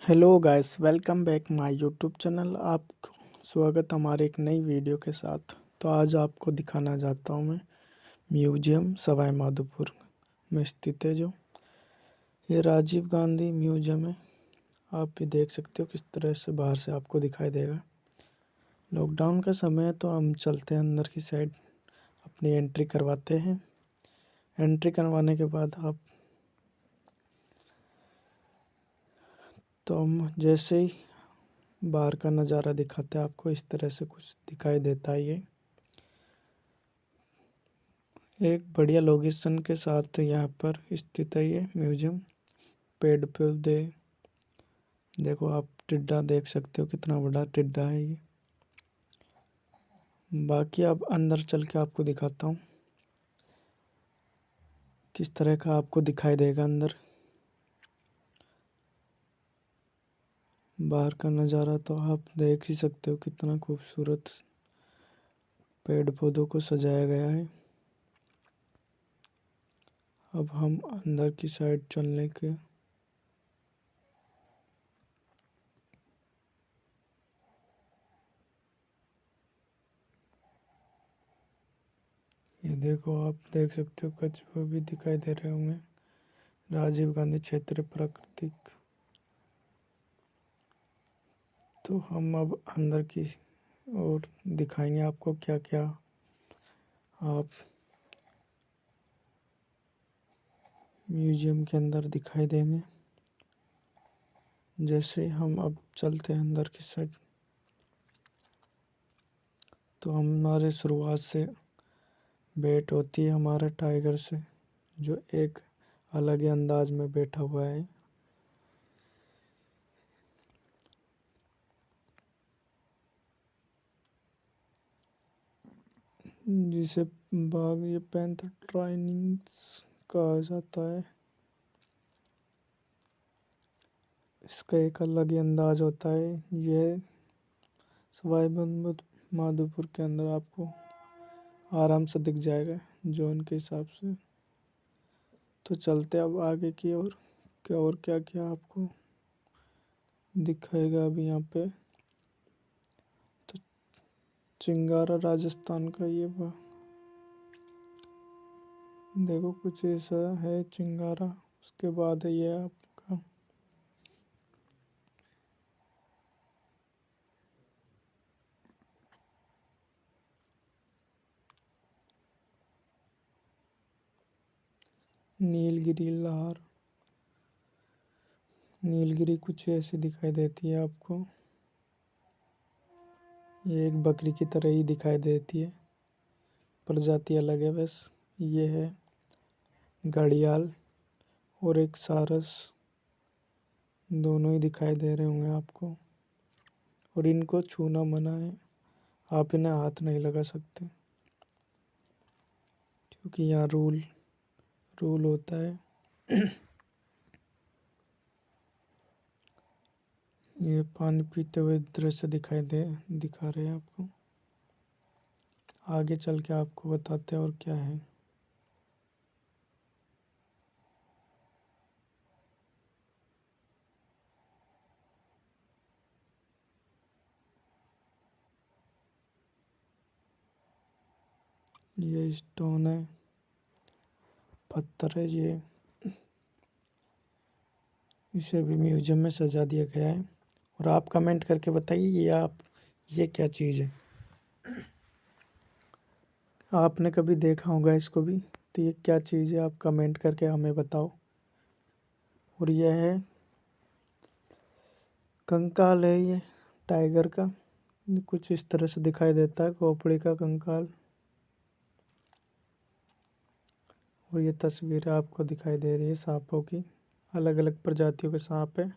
Hello guys, welcome back my YouTube channel. आपको स्वागत हमारे एक नई वीडियो के साथ। तो आज आपको दिखाना चाहता हूँ मैं म्यूजियम सवाई माधोपुर में स्थित है। जो ये राजीव गांधी म्यूजियम है। आप भी देख सकते हो किस तरह से बाहर से आपको दिखाई देगा। लॉकडाउन का समय है तो हम चलते हैं अंदर की साइड, अपनी एंट्री करवाते हैं। एंट्री करवाने के बाद आप तो हम जैसे ही बाहर का नज़ारा दिखाते हैं आपको, इस तरह से कुछ दिखाई देता है। ये एक बढ़िया लोकेशन के साथ यहाँ पर स्थित है ये म्यूजियम। पेड़ पौधे देखो, आप टिड्डा देख सकते हो, कितना बड़ा टिड्डा है ये। बाकी अब अंदर चल के आपको दिखाता हूँ किस तरह का आपको दिखाई देगा अंदर। बाहर का नज़ारा तो आप देख ही सकते हो, कितना खूबसूरत पेड़ पौधों को सजाया गया है। अब हम अंदर की साइड चलने के ये देखो, आप देख सकते हो कछुआ भी दिखाई दे रहे होंगे। राजीव गांधी क्षेत्र प्राकृतिक। तो हम अब अंदर की और दिखाएंगे आपको क्या क्या आप म्यूजियम के अंदर दिखाई देंगे। जैसे हम अब चलते हैं अंदर की साइड, तो हमारे शुरुआत से भेंट होती है हमारे टाइगर से, जो एक अलग ही अंदाज में बैठा हुआ है। जिसे बाघ या पैंथर ट्राइनिंग्स कहा जाता है। इसका एक अलग ही अंदाज होता है। यह सवाई माधोपुर के अंदर आपको आराम से दिख जाएगा जोन के हिसाब से। तो चलते अब आगे की ओर, क्या और क्या क्या आपको दिखाएगा अभी यहाँ पे। तो चिंगारा राजस्थान का ये देखो, कुछ ऐसा है चिंगारा। उसके बाद है ये आपका नीलगिरी लहर। नीलगिरी कुछ ऐसी दिखाई देती है आपको। ये एक बकरी की तरह ही दिखाई देती है, प्रजाति अलग है बस। ये है घड़ियाल और एक सारस, दोनों ही दिखाई दे रहे होंगे आपको। और इनको छूना मना है, आप इन्हें हाथ नहीं लगा सकते क्योंकि यहाँ रूल रूल होता है। ये पानी पीते हुए दृश्य दिखा रहे हैं आपको। आगे चल के आपको बताते हैं और क्या है। ये स्टोन है, पत्थर है ये। इसे भी म्यूजियम में सजा दिया गया है। और आप कमेंट करके बताइए ये क्या चीज़ है। आपने कभी देखा होगा इसको भी, तो ये क्या चीज़ है आप कमेंट करके हमें बताओ। और यह है कंकाल है, ये टाइगर का कुछ इस तरह से दिखाई देता है, खोपड़ी का कंकाल। और ये तस्वीर आपको दिखाई दे रही है सांपों की, अलग अलग प्रजातियों के सांप है।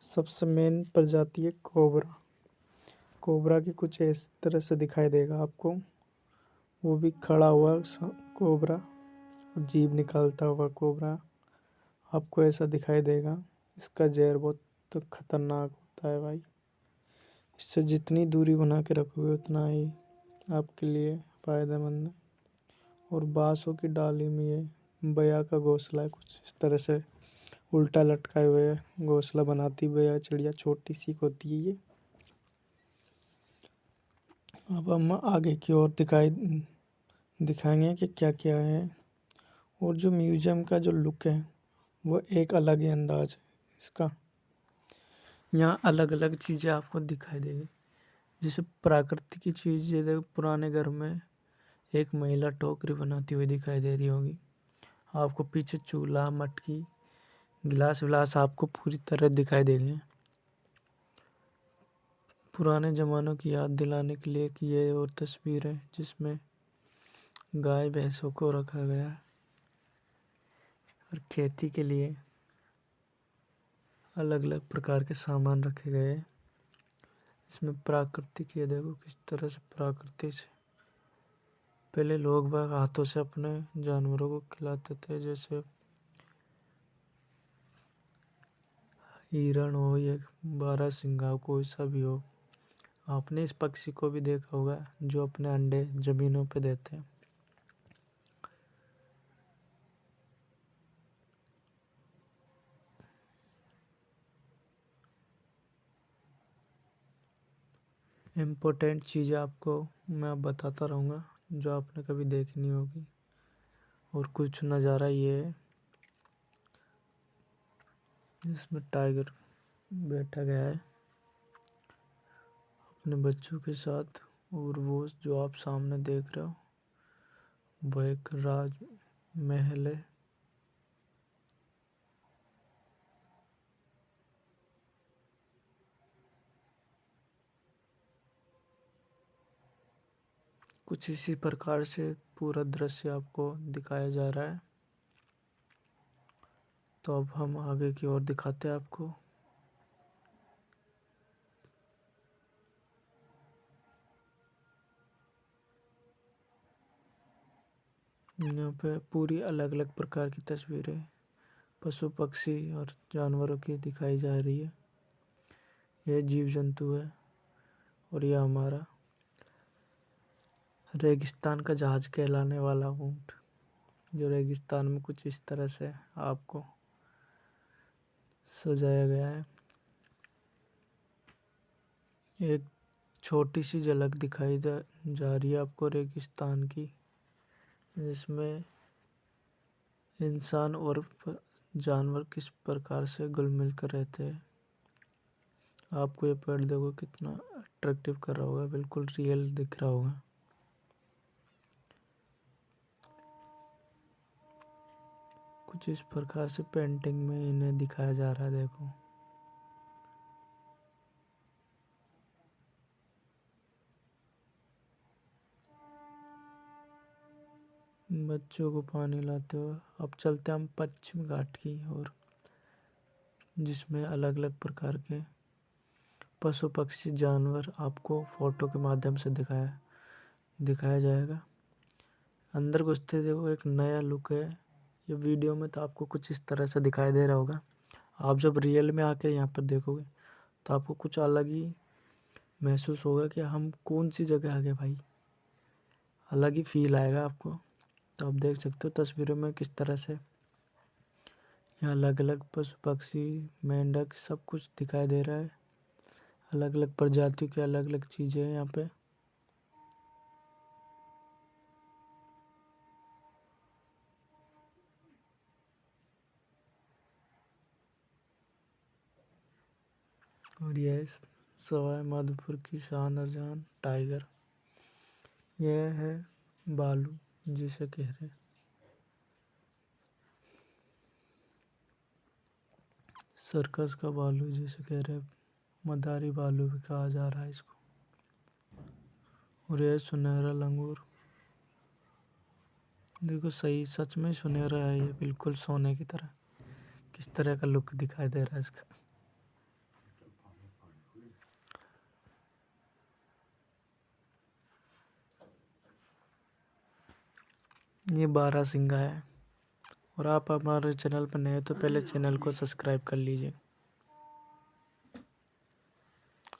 सबसे मेन प्रजाति है कोबरा। कोबरा की कुछ इस तरह से दिखाई देगा आपको, वो भी खड़ा हुआ कोबरा और जीभ निकालता हुआ कोबरा आपको ऐसा दिखाई देगा। इसका जहर बहुत खतरनाक होता है भाई। इससे जितनी दूरी बना के रखोगे उतना ही आपके लिए फ़ायदेमंद है। और बाँसों की डाली में ये बया का घोंसला है, कुछ इस तरह से उल्टा लटकाए हुए घोंसला बनाती हुई है चिड़िया, छोटी सी होती है ये। अब हम आगे की ओर दिखाएंगे कि क्या क्या है। और जो म्यूजियम का जो लुक है वो एक अलग ही अंदाज है इसका। यहाँ अलग अलग चीज़ें आपको दिखाई देगी, जैसे प्राकृतिक की चीज़। जैसे पुराने घर में एक महिला टोकरी बनाती हुई दिखाई दे रही होगी आपको, पीछे चूल्हा, मटकी, गिलास विलास आपको पूरी तरह दिखाई देंगे। पुराने ज़मानों की याद दिलाने के लिए कि ये और तस्वीर है जिसमें गाय भैंसों को रखा गया है और खेती के लिए अलग अलग प्रकार के सामान रखे गए हैं। इसमें प्राकृतिक, ये देखो किस तरह से प्राकृतिक से पहले लोग बाग हाथों से अपने जानवरों को खिलाते थे, जैसे हिरण हो या बारहसिंगा, कोई सा भी हो। आपने इस पक्षी को भी देखा होगा जो अपने अंडे जमीनों पे देते हैं। इम्पोर्टेंट चीज़ें आपको मैं अब बताता रहूँगा जो आपने कभी देखी नहीं होगी। और कुछ नज़ारा ये है जिसमें टाइगर बैठा गया है अपने बच्चों के साथ। और वो जो आप सामने देख रहे हो वो एक राजमहल है। कुछ इसी प्रकार से पूरा दृश्य आपको दिखाया जा रहा है। तो अब हम आगे की ओर दिखाते हैं आपको। यहाँ पे पूरी अलग अलग प्रकार की तस्वीरें पशु पक्षी और जानवरों की दिखाई जा रही है। यह जीव जंतु है और यह हमारा रेगिस्तान का जहाज कहलाने वाला ऊँट, जो रेगिस्तान में कुछ इस तरह से आपको सजाया गया है। एक छोटी सी झलक दिखाई जा रही है आपको रेगिस्तान की, जिसमें इंसान और जानवर किस प्रकार से घुल मिल कर रहते हैं। आपको ये पेड़ देखो कितना अट्रैक्टिव कर रहा होगा, बिल्कुल रियल दिख रहा होगा। कुछ इस प्रकार से पेंटिंग में इन्हें दिखाया जा रहा है, देखो। बच्चों को पानी लाते हुए अब चलते हम पश्चिम घाट की ओर, जिसमें अलग अलग प्रकार के पशु पक्षी जानवर आपको फोटो के माध्यम से दिखाया जाएगा। अंदर घुसते देखो एक नया लुक है। ये वीडियो में तो आपको कुछ इस तरह से दिखाई दे रहा होगा, आप जब रियल में आके यहाँ पर देखोगे तो आपको कुछ अलग ही महसूस होगा कि हम कौन सी जगह आ गए भाई। अलग ही फील आएगा आपको। तो आप देख सकते हो तस्वीरों में किस तरह से यहाँ अलग अलग पशु पक्षी, मेंढक सब कुछ दिखाई दे रहा है। अलग अलग प्रजातियों की अलग अलग चीज़ें हैं यहाँ पे। और यह सवाई माधोपुर की शान और जान टाइगर। यह है भालू जिसे कह रहे हैं। सर्कस का भालू जिसे कह रहे हैं, मदारी भालू भी कहा जा रहा है इसको। और यह सुनहरा लंगूर, देखो सही सच में सुनहरा है ये, बिल्कुल सोने की तरह। किस तरह का लुक दिखाई दे रहा है इसका। ये बारहसिंगा है। और आप हमारे चैनल पर नए हो तो पहले चैनल को सब्सक्राइब कर लीजिए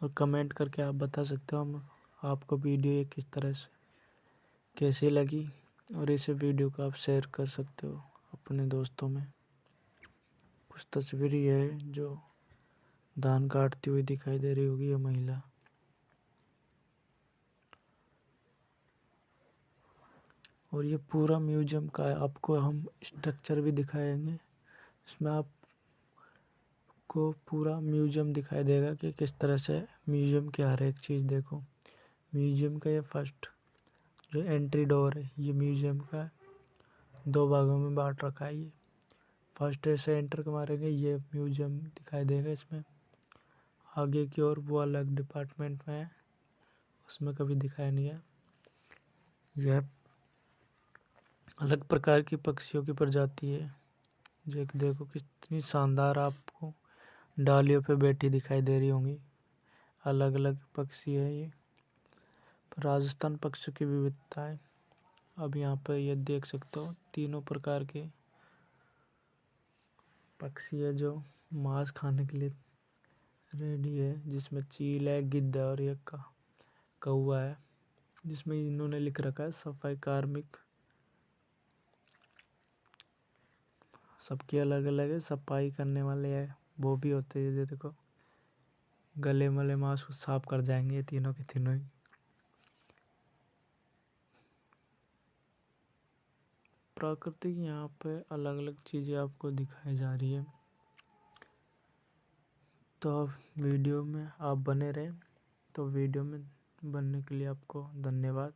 और कमेंट करके आप बता सकते हो हम आपको वीडियो ये किस तरह से कैसी लगी। और इस वीडियो को आप शेयर कर सकते हो अपने दोस्तों में। कुछ तस्वीर है जो धान काटती हुई दिखाई दे रही होगी ये महिला। और ये पूरा म्यूजियम का है, आपको हम स्ट्रक्चर भी दिखाएंगे। इसमें आपको पूरा म्यूजियम दिखाई देगा कि किस तरह से म्यूजियम की हर एक चीज़ देखो। म्यूजियम का ये फर्स्ट जो एंट्री डोर है ये म्यूजियम का है। 2 भागों में बांट रखा है ये। फर्स्ट ऐसे एंटर मारेंगे ये म्यूजियम दिखाई देगा इसमें। आगे की ओर वो अलग डिपार्टमेंट में है, उसमें कभी दिखाया नहीं है। यह अलग प्रकार की पक्षियों की प्रजाति है। जो देखो कितनी शानदार आपको डालियों पे बैठी दिखाई दे रही होंगी। अलग अलग पक्षी है ये। राजस्थान पक्षी की विविधता है। अब यहाँ पर ये देख सकते हो तीनों प्रकार के पक्षी है जो मांस खाने के लिए रेडी है, जिसमें चील है, गिद्ध है और एक कौवा है, जिसमें इन्होंने लिख रखा है सफाई कार्मिक। सबकी अलग अलग है, सफाई करने वाले है वो भी होते हैं। ये देखो गले मले मांस को साफ कर जाएंगे ये तीनों के तीनों ही। प्राकृतिक यहाँ पे अलग अलग चीज़ें आपको दिखाई जा रही है। तो वीडियो में आप बने रहें। तो वीडियो में बनने के लिए आपको धन्यवाद।